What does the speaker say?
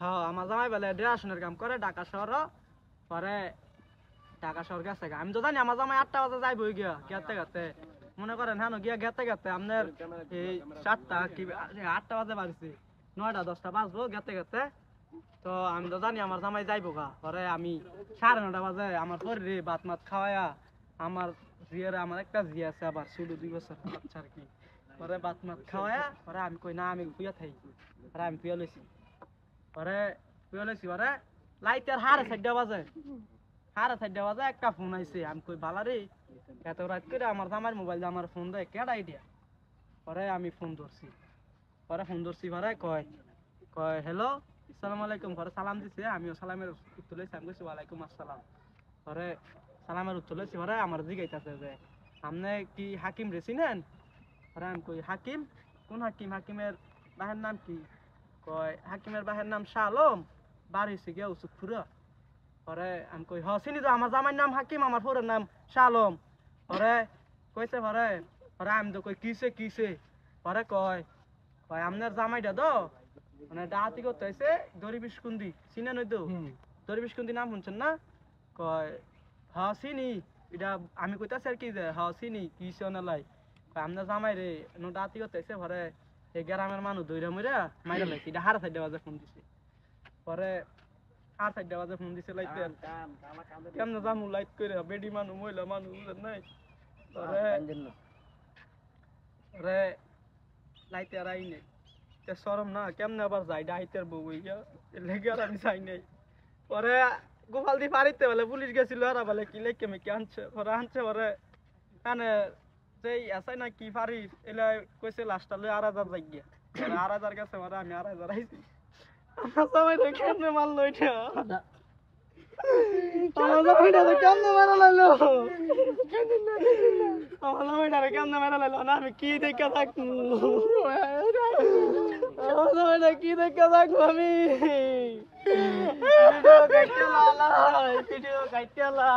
হ্যাঁ আমার জামাই বলে ড্রেশনের কাম করে ঢাকা শহর পরে ঢাকা শহর গেছে আমি তো জানি আমার জামাই 8টা বাজে যাইবই গিয়া গেতে গেতে মনে করেন হ্যাঁ গিয়া গেতে গেতে আপনার এই 7টা কি 8টা বাজে বাড়ছি 9টা 10টা বাজবো গেতে গেতে তো আমি তো জানি আমার জামাই যাইবো গা পরে আমি 9:30 বাজে আমার শরীরে ভাত মাত খাওয়ায়া আমার জিয়ারে আমার একটা জিয়া আছে আবার ছোট 2 বছর বাচ্চা আর কি পরে ভাত মাত খাওয়ায়া পরে আমি কই না আমি শুয়ে থাকি পরে আমি শুয়ে লইছি পরে লাইটের 4:30 বাজে 4:30 বাজে একটা ফোন আইছে আমি কই বালারে এত রাত করে আমার জামার মোবাইল দিয়ে আমার ফোন দেয় কেডা আইডিয়া পরে আমি ফোন ধরছি পরে কয় কয় হ্যালো আসসালামু আলাইকুম পরে সালাম দিছে আমিও সালামের উত্তর লইছি আমি কইছি ওয়ালাইকুম আসসালাম পরে সালামের উত্তর লইছি পরে আমার জিগাইতাছে যে আপনি কি হাকিম রে চিনেন পরে আমি কই হাকিম কোন হাকিম হাকিমের বাহের নাম কি কয় হাকিমের বাহের নাম শাহ আলম বাড়ি হইছে গিয়া উসুকপুরা পরে আমি কই হ চিনি তো আমার জামাইর নাম হাকিম আমার পুরোর নাম শাহ আলম পরে কইছে পরে পরে আমি তো কই কিসে পরে কয় কয় আপনার জামাইটা তো মানে ডাহাতি করতে হয়েছে দরিবিশকুন্দি চিনেন ওই তো দরিবিশকুন্দি নাম শুনছেন না কয় হ চিনি এটা আমি কইতাছি আর কি যে হ চিনি কি শোনালাই কয় আপনার জামাই রে নো ডাহাতি করতে হয়েছে পরে এই গ্রামের মানুষ দইরা মইরা মাইরা লাইছে এটা 4:30 বাজে ফোন দিছে পরে 4:30 বাজে ফোন দিছে লাইতে কেমনে জামু লাইট করে বেডি মানুষ মহিলা মানুষ বুঝেন নাই পরে পরে লাইতে আর আই নাই তে শরম না কেমনে আবার যাই ডাইতের বউ হইয়া লেগে আর আমি যাই নাই পরে গোপাল দি পারিতে বলে পুলিশ গেছিল আর বলে কি লেখকে মেকে আনছে পরে কানে যেই আসাই না কি পারি এলা কইছে লাস্টটা লই 8,000 যাই গিয়া 8,000 গেছে পরে আমি 8,000 আইছি আমার জামাই রে কেমনে মারলো এটা আমার জামাইটা রে কেমনে মারা লাইলো আমার জামাইটা রে কেমনে মারা লাইলো না আমি কি দেখা থাকবো আমার জামাইটা কি দেখা থাকবো আমি ভিডিও কাইটা লা ভিডিও কাইটা লা